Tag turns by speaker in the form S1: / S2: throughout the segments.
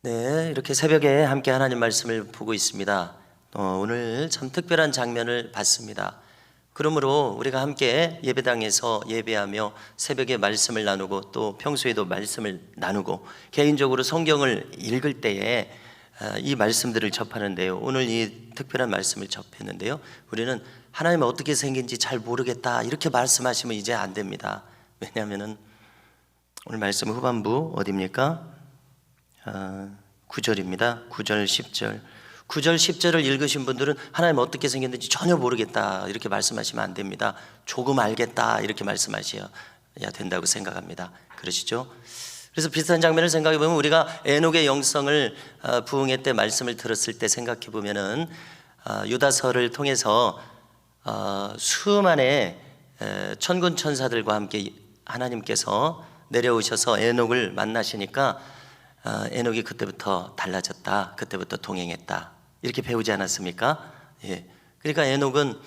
S1: 네, 이렇게 새벽에 함께 하나님 말씀을 보고 있습니다. 오늘 참 특별한 장면을 봤습니다. 그러므로 우리가 함께 예배당에서 예배하며 새벽에 말씀을 나누고 또 평소에도 말씀을 나누고 개인적으로 성경을 읽을 때에 이 말씀들을 접하는데요. 오늘 이 특별한 말씀을 접했는데요. 우리는 하나님 어떻게 생긴지 잘 모르겠다 이렇게 말씀하시면 이제 안 됩니다. 왜냐하면 오늘 말씀 후반부 어디입니까? 9절입니다. 9절 10절 9절 10절을 읽으신 분들은 하나님 어떻게 생겼는지 전혀 모르겠다 이렇게 말씀하시면 안 됩니다. 조금 알겠다 이렇게 말씀하셔야 된다고 생각합니다. 그러시죠? 그래서 비슷한 장면을 생각해 보면 우리가 에녹의 영성을 부흥회 때 말씀을 들었을 때 생각해 보면은 유다서를 통해서 수많은 천군 천사들과 함께 하나님께서 내려오셔서 에녹을 만나시니까 에녹이 그때부터 달라졌다, 그때부터 동행했다 이렇게 배우지 않았습니까? 예. 그러니까 에녹은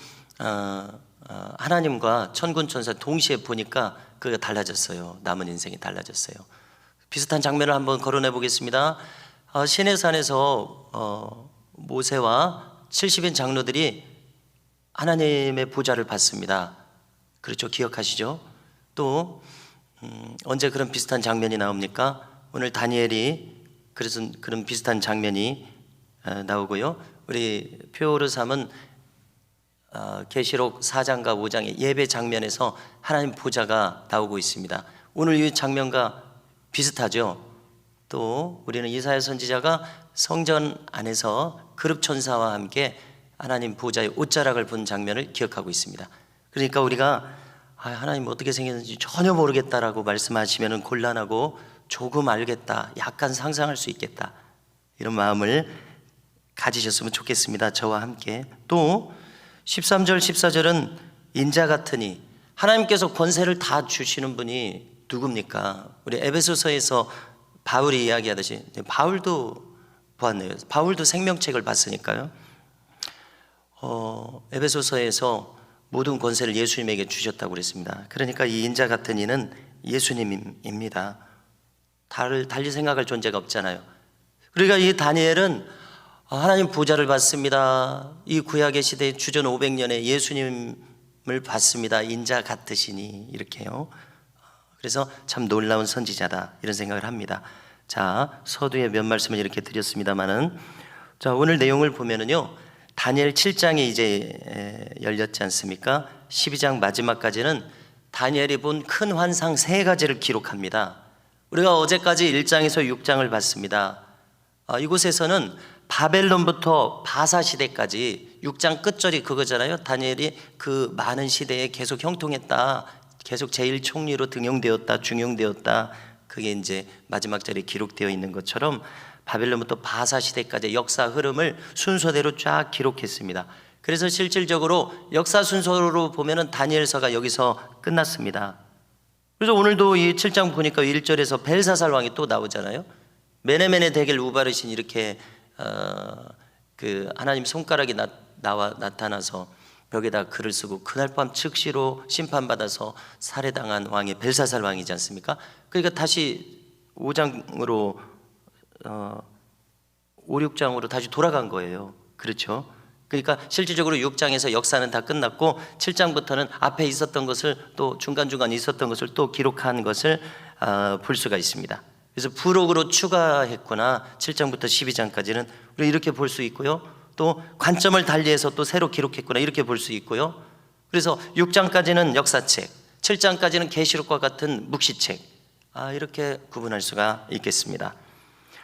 S1: 하나님과 천군 천사 동시에 보니까 그가 달라졌어요. 남은 인생이 달라졌어요. 비슷한 장면을 한번 거론해 보겠습니다. 시내산에서 모세와 70인 장로들이 하나님의 보좌를 받습니다. 그렇죠? 기억하시죠? 또 언제 그런 비슷한 장면이 나옵니까? 오늘 다니엘이 그래서 그런 비슷한 장면이 나오고요. 우리 표로 삼은 계시록 4장과 5장의 예배 장면에서 하나님 보좌가 나오고 있습니다. 오늘 이 장면과 비슷하죠. 또 우리는 이사야 선지자가 성전 안에서 그룹 천사와 함께 하나님 보좌의 옷자락을 본 장면을 기억하고 있습니다. 그러니까 우리가 하나님 어떻게 생겼는지 전혀 모르겠다라고 말씀하시면 곤란하고 조금 알겠다, 약간 상상할 수 있겠다 이런 마음을 가지셨으면 좋겠습니다. 저와 함께. 또 13절 14절은 인자 같으니 하나님께서 권세를 다 주시는 분이 누굽니까? 우리 에베소서에서 바울이 이야기하듯이 바울도 보았네요. 바울도 생명책을 봤으니까요. 에베소서에서 모든 권세를 예수님에게 주셨다고 그랬습니다. 그러니까 이 인자 같은 이는 예수님입니다. 달리 생각할 존재가 없잖아요. 그러니까 이 다니엘은 하나님 보좌를 받습니다. 이 구약의 시대에 주전 500년에 예수님을 봤습니다. 인자 같으시니 이렇게요. 그래서 참 놀라운 선지자다 이런 생각을 합니다. 자, 서두에 몇 말씀을 이렇게 드렸습니다만은 자, 오늘 내용을 보면은요. 다니엘 7장이 이제 열렸지 않습니까? 12장 마지막까지는 다니엘이 본 큰 환상 3가지를 기록합니다. 우리가 어제까지 1장에서 6장을 봤습니다. 이곳에서는 바벨론부터 바사 시대까지 6장 끝절이 그거잖아요. 다니엘이 그 많은 시대에 계속 형통했다, 계속 제1총리로 등용되었다, 중용되었다. 그게 이제 마지막 절에 기록되어 있는 것처럼 바벨론부터 바사 시대까지 역사 흐름을 순서대로 쫙 기록했습니다. 그래서 실질적으로 역사 순서로 보면은 다니엘서가 여기서 끝났습니다. 그래서 오늘도 이 7장 보니까 1절에서 벨사살 왕이 또 나오잖아요. 메네메네 데겔 우바르신 이렇게 그 하나님 손가락이 나타나서 벽에다 글을 쓰고 그날 밤 즉시로 심판받아서 살해당한 왕이 벨사살 왕이지 않습니까? 그러니까 다시 5장으로 5, 6장으로 다시 돌아간 거예요. 그렇죠? 그러니까 실질적으로 6장에서 역사는 다 끝났고 7장부터는 앞에 있었던 것을 또 중간중간 있었던 것을 또 기록한 것을 볼 수가 있습니다. 그래서 부록으로 추가했거나 7장부터 12장까지는 우리 이렇게 볼 수 있고요. 또 관점을 달리해서 또 새로 기록했구나 이렇게 볼 수 있고요. 그래서 6장까지는 역사책, 7장까지는 계시록과 같은 묵시책 이렇게 구분할 수가 있겠습니다.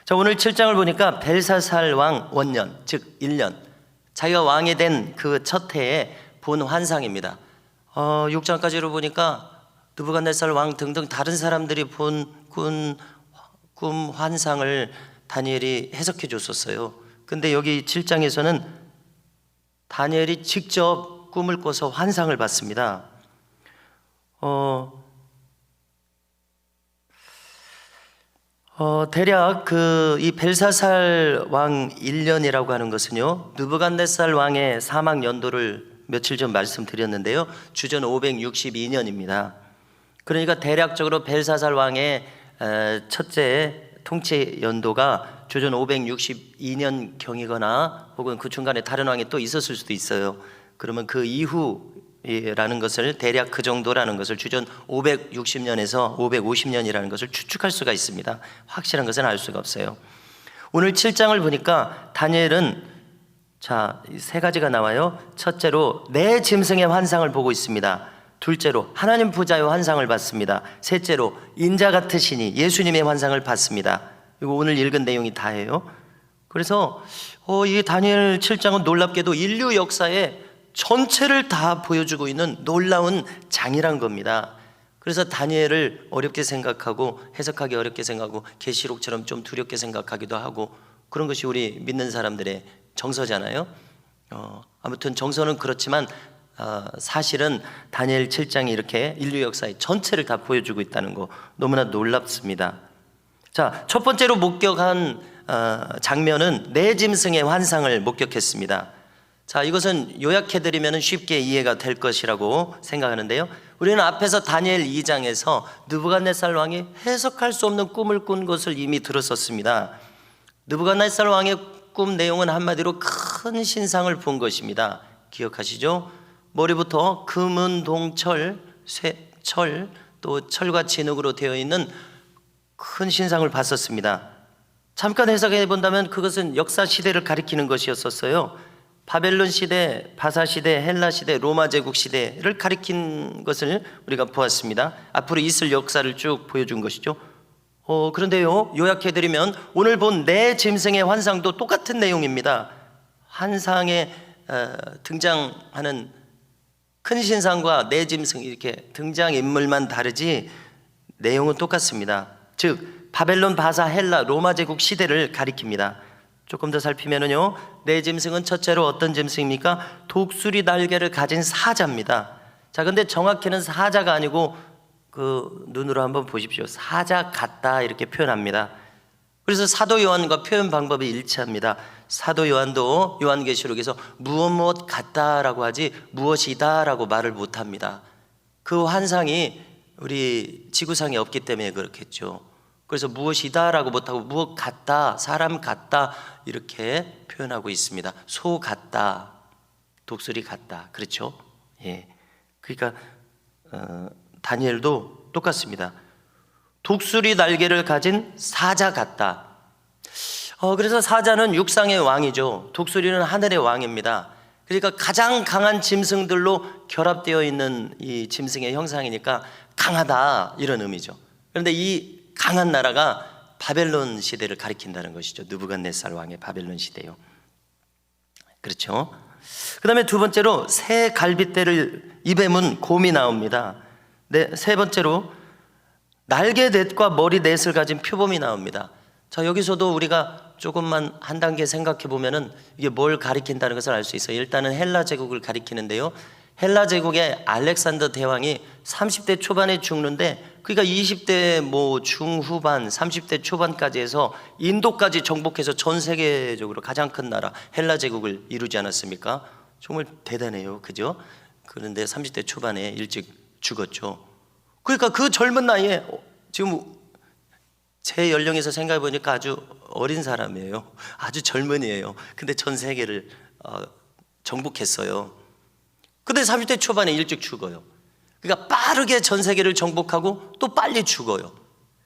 S1: 자, 오늘 7장을 보니까 벨사살 왕 원년 즉 1년 자기가 왕이 된 그 첫 해에 본 환상입니다. 6장까지로 보니까 느부갓네살 왕 등등 다른 사람들이 본 꿈 환상을 다니엘이 해석해 줬었어요. 근데 여기 7장에서는 다니엘이 직접 꿈을 꿔서 환상을 봤습니다. 대략 이 벨사살 왕 1년이라고 하는 것은요, 느부갓네살 왕의 사망 연도를 며칠 전 말씀드렸는데요, 주전 562년입니다. 그러니까 대략적으로 벨사살 왕의 첫째 통치 연도가 주전 562년경이거나 혹은 그 중간에 다른 왕이 또 있었을 수도 있어요. 그러면 그 이후라는 것을, 대략 그 정도라는 것을, 주전 560년에서 550년이라는 것을 추측할 수가 있습니다. 확실한 것은 알 수가 없어요. 오늘 7장을 보니까 다니엘은 세 가지가 나와요. 첫째로 내 짐승의 환상을 보고 있습니다. 둘째로 하나님 보좌의 환상을 봤습니다. 셋째로 인자 같으시니 예수님의 환상을 봤습니다. 이거 오늘 읽은 내용이 다예요. 그래서 이 다니엘 7장은 놀랍게도 인류 역사의 전체를 다 보여주고 있는 놀라운 장이란 겁니다. 그래서 다니엘을 어렵게 생각하고, 해석하기 어렵게 생각하고, 계시록처럼 좀 두렵게 생각하기도 하고, 그런 것이 우리 믿는 사람들의 정서잖아요. 아무튼 정서는 그렇지만 사실은 다니엘 7장이 이렇게 인류 역사의 전체를 다 보여주고 있다는 거 너무나 놀랍습니다. 자, 첫 번째로 목격한 장면은 내 짐승의 환상을 목격했습니다. 자, 이것은 요약해드리면 쉽게 이해가 될 것이라고 생각하는데요, 우리는 앞에서 다니엘 2장에서 느부갓네살 왕이 해석할 수 없는 꿈을 꾼 것을 이미 들었었습니다. 느부갓네살 왕의 꿈 내용은 한마디로 큰 신상을 본 것입니다. 기억하시죠? 머리부터 금은 동철, 쇠철, 또 철과 진흙으로 되어 있는 큰 신상을 봤었습니다. 잠깐 해석해 본다면 그것은 역사 시대를 가리키는 것이었었어요. 바벨론 시대, 바사 시대, 헬라 시대, 로마 제국 시대를 가리킨 것을 우리가 보았습니다. 앞으로 있을 역사를 쭉 보여준 것이죠. 그런데요, 요약해드리면 오늘 본 내 짐승의 환상도 똑같은 내용입니다. 환상에 등장하는 큰 신상과 내 짐승, 이렇게 등장인물만 다르지 내용은 똑같습니다. 즉 바벨론, 바사, 헬라, 로마 제국 시대를 가리킵니다. 조금 더 살피면은요, 내 짐승은 첫째로 어떤 짐승입니까? 독수리 날개를 가진 사자입니다. 자, 근데 정확히는 사자가 아니고 그 눈으로 한번 보십시오. 사자 같다 이렇게 표현합니다. 그래서 사도 요한과 표현 방법이 일치합니다. 사도 요한도 요한계시록에서 무엇 같다라고 하지 무엇이다라고 말을 못합니다. 그 환상이 우리 지구상에 없기 때문에 그렇겠죠. 그래서 무엇이다라고 못하고 무엇 같다, 사람 같다 이렇게 표현하고 있습니다. 소 같다, 독수리 같다, 그렇죠? 예, 그러니까 다니엘도 똑같습니다. 독수리 날개를 가진 사자 같다. 그래서 사자는 육상의 왕이죠. 독수리는 하늘의 왕입니다. 그러니까 가장 강한 짐승들로 결합되어 있는 이 짐승의 형상이니까 강하다 이런 의미죠. 그런데 이 강한 나라가 바벨론 시대를 가리킨다는 것이죠. 느부갓네살 왕의 바벨론 시대요. 그렇죠? 그 다음에 두 번째로 새 갈빗대를 입에 문 곰이 나옵니다. 세 번째로 날개 넷과 머리 넷을 가진 표범이 나옵니다. 자, 여기서도 우리가 조금만 한 단계 생각해 보면은 이게 뭘 가리킨다는 것을 알 수 있어요. 일단은 헬라 제국을 가리키는데요, 헬라 제국의 알렉산더 대왕이 30대 초반에 죽는데, 그러니까 20대 중후반, 30대 초반까지 해서 인도까지 정복해서 전 세계적으로 가장 큰 나라 헬라 제국을 이루지 않았습니까? 정말 대단해요, 그죠? 그런데 30대 초반에 일찍 죽었죠. 그러니까 그 젊은 나이에, 지금 제 연령에서 생각해 보니까 아주 어린 사람이에요. 아주 젊은이에요. 근데 전 세계를 정복했어요. 근데 30대 초반에 일찍 죽어요. 그러니까 빠르게 전 세계를 정복하고 또 빨리 죽어요.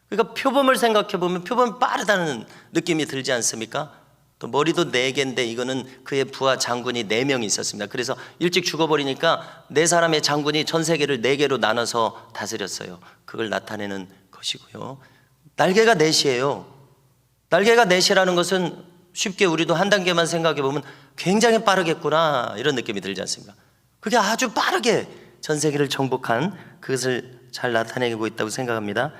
S1: 그러니까 표범을 생각해 보면 표범이 빠르다는 느낌이 들지 않습니까? 또 머리도 4개인데 이거는 그의 부하 장군이 4명이 있었습니다. 그래서 일찍 죽어버리니까 4사람의 장군이 전 세계를 4개로 나눠서 다스렸어요. 그걸 나타내는 것이고요. 날개가 넷이에요. 날개가 넷이라는 것은 쉽게 우리도 한 단계만 생각해 보면 굉장히 빠르겠구나 이런 느낌이 들지 않습니까? 그게 아주 빠르게 전 세계를 정복한 그것을 잘 나타내고 있다고 생각합니다.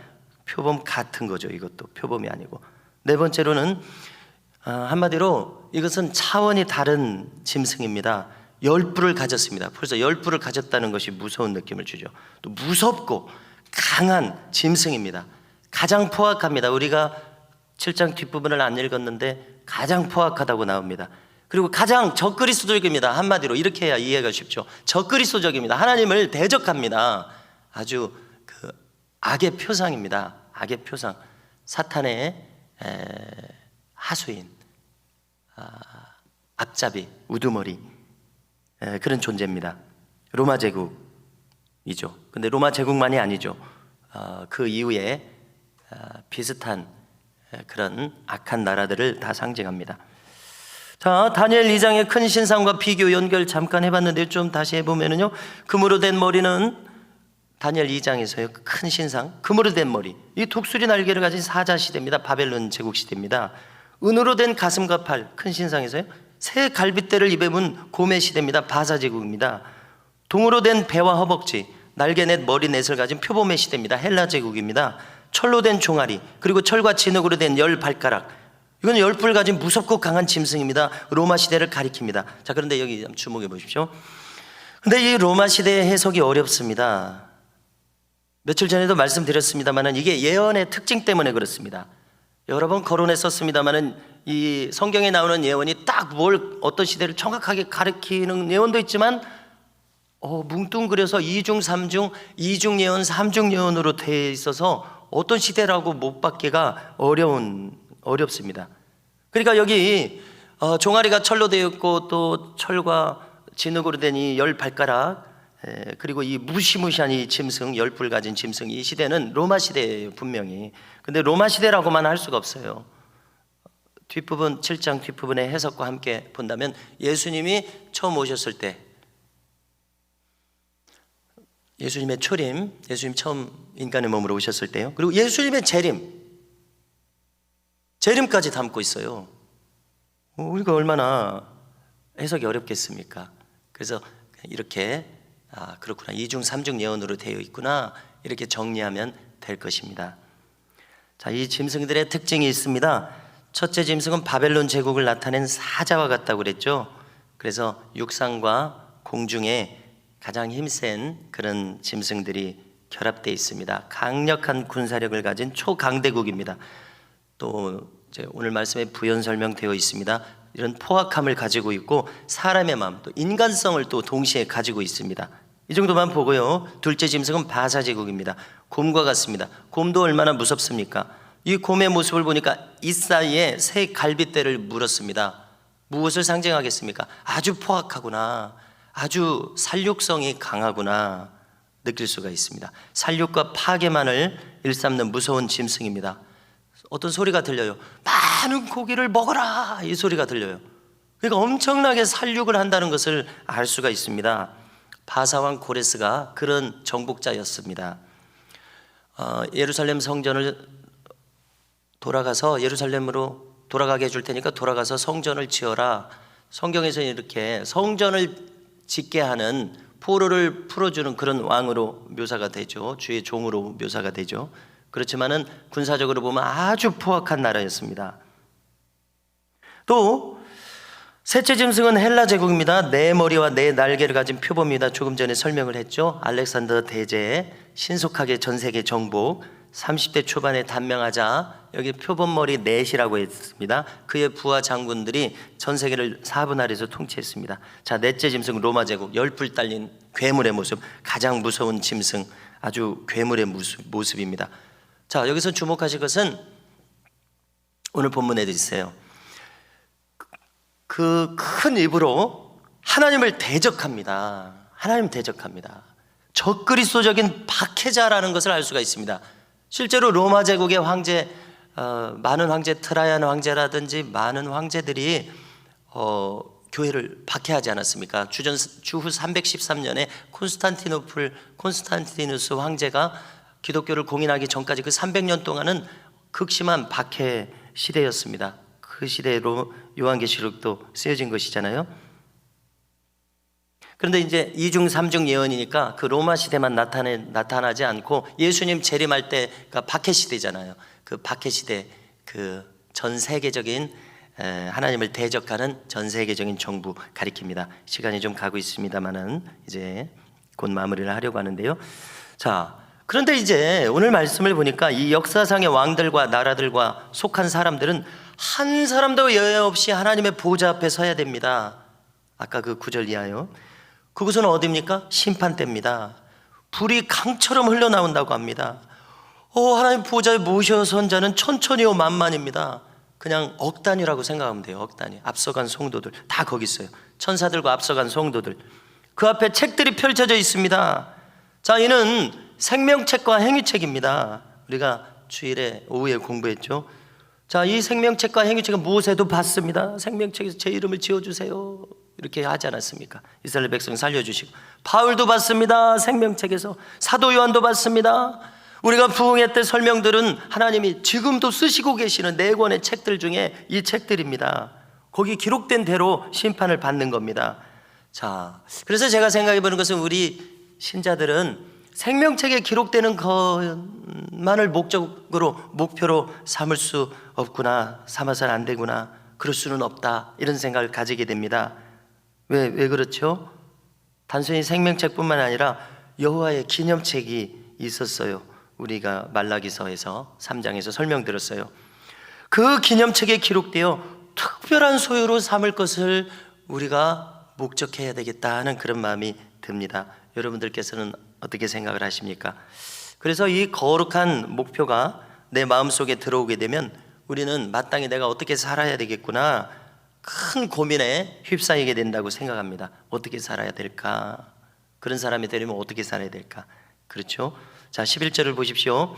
S1: 표범 같은 거죠. 이것도 표범이 아니고. 네 번째로는 한마디로 이것은 차원이 다른 짐승입니다. 열뿔을 가졌습니다. 벌써 열뿔을 가졌다는 것이 무서운 느낌을 주죠. 또 무섭고 강한 짐승입니다. 가장 포악합니다. 우리가 7장 뒷부분을 안 읽었는데 가장 포악하다고 나옵니다. 그리고 가장 적그리스도적입니다. 한마디로 이렇게 해야 이해가 쉽죠. 적그리스도적입니다. 하나님을 대적합니다. 아주 그 악의 표상입니다. 악의 표상. 사탄의 하수인, 앞잡이, 우두머리, 그런 존재입니다. 로마 제국이죠. 근데 로마 제국만이 아니죠. 그 이후에 비슷한 그런 악한 나라들을 다 상징합니다. 자, 다니엘 2장의 큰 신상과 비교 연결 잠깐 해봤는데 좀 다시 해보면요, 금으로 된 머리는 다니엘 2장에서요, 큰 신상, 금으로 된 머리, 이 독수리 날개를 가진 사자 시대입니다. 바벨론 제국 시대입니다. 은으로 된 가슴과 팔, 큰 신상에서요, 새 갈빗대를 입에 문 고메 시대입니다. 바사 제국입니다. 동으로 된 배와 허벅지, 날개넷 머리넷을 가진 표범의 시대입니다. 헬라 제국입니다. 철로 된 종아리, 그리고 철과 진흙으로 된 10발가락, 이건 10뿔 가진 무섭고 강한 짐승입니다. 로마 시대를 가리킵니다. 자, 그런데 여기 주목해 보십시오. 근데 이 로마 시대의 해석이 어렵습니다. 며칠 전에도 말씀드렸습니다만 이게 예언의 특징 때문에 그렇습니다. 여러 번 거론했었습니다만 이 성경에 나오는 예언이 딱 어떤 시대를 정확하게 가리키는 예언도 있지만 뭉뚱그려서 2중, 3중, 2중 예언, 3중 예언으로 되어 있어서 어떤 시대라고 못 받기가 어렵습니다. 그러니까 여기 종아리가 철로 되어 있고 또 철과 진흙으로 된 이 10발가락, 그리고 이 무시무시한 이 짐승, 10뿔 가진 짐승, 이 시대는 로마 시대예요, 분명히. 근데 로마 시대라고만 할 수가 없어요. 뒷부분, 7장 뒷부분의 해석과 함께 본다면 예수님이 처음 오셨을 때, 예수님의 초림, 예수님 처음 인간의 몸으로 오셨을 때요, 그리고 예수님의 재림까지 담고 있어요. 우리가 얼마나 해석이 어렵겠습니까? 그래서 이렇게 그렇구나, 2중 3중 예언으로 되어 있구나, 이렇게 정리하면 될 것입니다. 자, 이 짐승들의 특징이 있습니다. 첫째 짐승은 바벨론 제국을 나타낸 사자와 같다고 그랬죠. 그래서 육상과 공중에 가장 힘센 그런 짐승들이 결합되어 있습니다. 강력한 군사력을 가진 초강대국입니다. 또 이제 오늘 말씀에 부연 설명되어 있습니다. 이런 포악함을 가지고 있고 사람의 마음, 또 인간성을 또 동시에 가지고 있습니다. 이 정도만 보고요, 둘째 짐승은 바사 제국입니다. 곰과 같습니다. 곰도 얼마나 무섭습니까? 이 곰의 모습을 보니까 이 사이에 새 갈빗대를 물었습니다. 무엇을 상징하겠습니까? 아주 포악하구나, 아주 살육성이 강하구나 느낄 수가 있습니다. 살육과 파괴만을 일삼는 무서운 짐승입니다. 어떤 소리가 들려요. 많은 고기를 먹어라, 이 소리가 들려요. 그러니까 엄청나게 살육을 한다는 것을 알 수가 있습니다. 바사왕 고레스가 그런 정복자였습니다. 예루살렘 성전을 돌아가서 예루살렘으로 돌아가게 해줄 테니까 돌아가서 성전을 지어라. 성경에서는 이렇게 성전을 짓게 하는 포로를 풀어주는 그런 왕으로 묘사가 되죠. 주의 종으로 묘사가 되죠. 그렇지만은 군사적으로 보면 아주 포악한 나라였습니다. 또 셋째 짐승은 헬라 제국입니다. 네 머리와 네 날개를 가진 표범입니다. 조금 전에 설명을 했죠. 알렉산더 대제에 신속하게 전 세계 정복, 30대 초반에 단명하자 여기 표범머리 넷이라고 했습니다. 그의 부하 장군들이 전 세계를 4분 아래에서 통치했습니다. 자, 넷째 짐승 로마 제국, 10뿔 달린 괴물의 모습, 가장 무서운 짐승, 아주 괴물의 모습입니다. 자, 여기서 주목하실 것은 오늘 본문에도 있어요. 그 큰 입으로 하나님을 대적합니다. 하나님 대적합니다. 적그리스도적인 박해자라는 것을 알 수가 있습니다. 실제로 로마 제국의 황제, 많은 황제, 트라이안 황제라든지 많은 황제들이 교회를 박해하지 않았습니까? 주후 313년에 콘스탄티누스 황제가 기독교를 공인하기 전까지 그 300년 동안은 극심한 박해 시대였습니다. 그 시대로 요한계시록도 쓰여진 것이잖아요. 그런데 이제 2중 3중 예언이니까 그 로마 시대만 나타나지 않고 예수님 재림할 때가 박해 시대잖아요. 그 박해 시대, 그 전 세계적인 하나님을 대적하는 전 세계적인 정부 가리킵니다. 시간이 좀 가고 있습니다만은 이제 곧 마무리를 하려고 하는데요. 자, 그런데 이제 오늘 말씀을 보니까 이 역사상의 왕들과 나라들과 속한 사람들은 한 사람도 여해 없이 하나님의 보좌 앞에 서야 됩니다. 아까 그 9절 이하요. 그곳은 어디입니까? 심판대입니다. 불이 강처럼 흘러나온다고 합니다. 하나님 보좌에 모셔선 자는 천천히요 만만입니다. 그냥 억 단위라고 생각하면 돼요. 억 단위. 앞서간 성도들 다 거기 있어요. 천사들과 앞서간 성도들. 그 앞에 책들이 펼쳐져 있습니다. 자, 이는 생명책과 행위책입니다. 우리가 주일에 오후에 공부했죠. 자, 이 생명책과 행위책은 모세도 받습니다. 생명책에서 제 이름을 지어주세요 이렇게 하지 않았습니까? 이스라엘 백성 살려주시고. 바울도 받습니다. 생명책에서. 사도 요한도 받습니다. 우리가 부흥회 때 설명들은 하나님이 지금도 쓰시고 계시는 4권의 책들 중에 이 책들입니다. 거기 기록된 대로 심판을 받는 겁니다. 자, 그래서 제가 생각해 보는 것은 우리 신자들은 생명책에 기록되는 것만을 목표로 삼을 수 없구나, 삼아서는 안 되구나, 그럴 수는 없다, 이런 생각을 가지게 됩니다. 왜 그렇죠? 단순히 생명책뿐만 아니라 여호와의 기념책이 있었어요. 우리가 말라기서에서 3장에서 설명드렸어요. 그 기념책에 기록되어 특별한 소유로 삼을 것을 우리가 목적해야 되겠다는 그런 마음이 듭니다. 여러분들께서는 어떻게 생각을 하십니까? 그래서 이 거룩한 목표가 내 마음속에 들어오게 되면 우리는 마땅히 내가 어떻게 살아야 되겠구나, 큰 고민에 휩싸이게 된다고 생각합니다. 어떻게 살아야 될까? 그런 사람이 되려면 어떻게 살아야 될까? 그렇죠? 자, 11절을 보십시오.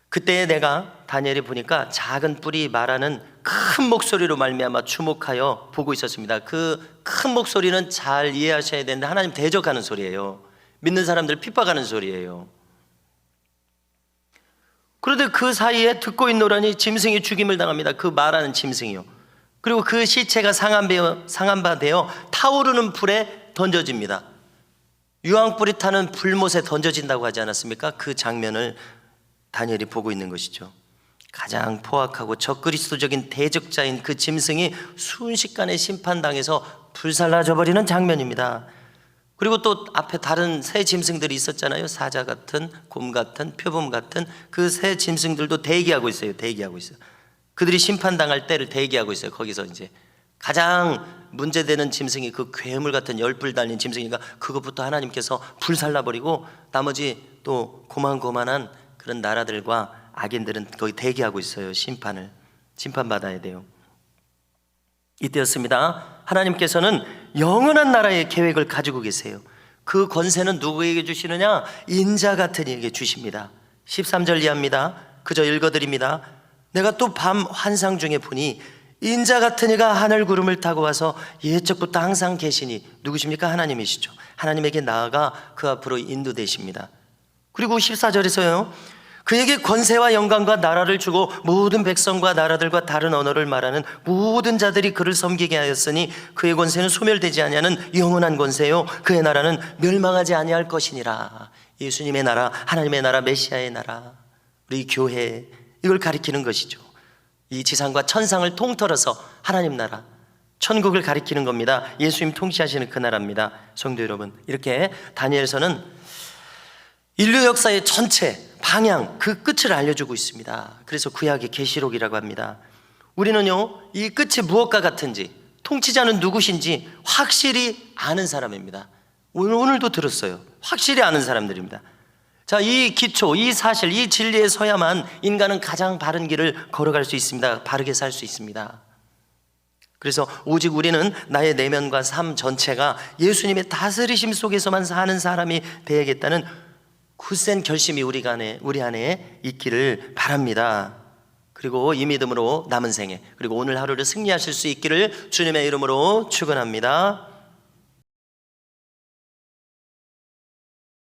S1: 그때 내가 다니엘이 보니까 작은 뿔이 말하는 큰 목소리로 말미암아 주목하여 보고 있었습니다. 그 큰 목소리는 잘 이해하셔야 되는데 하나님 대적하는 소리예요. 믿는 사람들 핍박하는 소리예요. 그런데 그 사이에 듣고 있노라니 짐승이 죽임을 당합니다. 그 말하는 짐승이요. 그리고 그 시체가 상한 바 되어 타오르는 불에 던져집니다. 유황불이 타는 불못에 던져진다고 하지 않았습니까? 그 장면을 다니엘이 보고 있는 것이죠. 가장 포악하고 적그리스도적인 대적자인 그 짐승이 순식간에 심판당해서 불살라져 버리는 장면입니다. 그리고 또 앞에 다른 새 짐승들이 있었잖아요. 사자 같은, 곰 같은, 표범 같은 그 새 짐승들도 대기하고 있어요. 그들이 심판당할 때를 대기하고 있어요. 거기서 이제 가장 문제되는 짐승이 그 괴물 같은 열불 달린 짐승이니까 그것부터 하나님께서 불살라버리고 나머지 또 고만고만한 그런 나라들과 악인들은 거기 대기하고 있어요. 심판받아야 돼요. 이때였습니다. 하나님께서는 영원한 나라의 계획을 가지고 계세요. 그 권세는 누구에게 주시느냐? 인자 같은 이에게 주십니다. 13절 이하입니다. 그저 읽어드립니다. 내가 또 밤 환상 중에 보니 인자 같은 이가 하늘 구름을 타고 와서 옛적부터 항상 계시니 누구십니까? 하나님이시죠. 하나님에게 나아가 그 앞으로 인도되십니다. 그리고 14절에서요, 그에게 권세와 영광과 나라를 주고 모든 백성과 나라들과 다른 언어를 말하는 모든 자들이 그를 섬기게 하였으니 그의 권세는 소멸되지 아니하는 영원한 권세요 그의 나라는 멸망하지 아니할 것이니라. 예수님의 나라, 하나님의 나라, 메시아의 나라, 우리 교회, 이걸 가리키는 것이죠. 이 지상과 천상을 통틀어서 하나님 나라, 천국을 가리키는 겁니다. 예수님 통치하시는 그 나라입니다. 성도 여러분, 이렇게 다니엘서는 인류 역사의 전체 방향, 그 끝을 알려주고 있습니다. 그래서 구약의 계시록이라고 합니다. 우리는요, 이 끝이 무엇과 같은지, 통치자는 누구신지 확실히 아는 사람입니다. 오늘도 들었어요. 확실히 아는 사람들입니다. 자, 이 기초, 이 사실, 이 진리에 서야만 인간은 가장 바른 길을 걸어갈 수 있습니다. 바르게 살 수 있습니다. 그래서 오직 우리는 나의 내면과 삶 전체가 예수님의 다스리심 속에서만 사는 사람이 되야겠다는 굳센 결심이 우리 안에 있기를 바랍니다. 그리고 이 믿음으로 남은 생에, 그리고 오늘 하루를 승리하실 수 있기를 주님의 이름으로 축원합니다.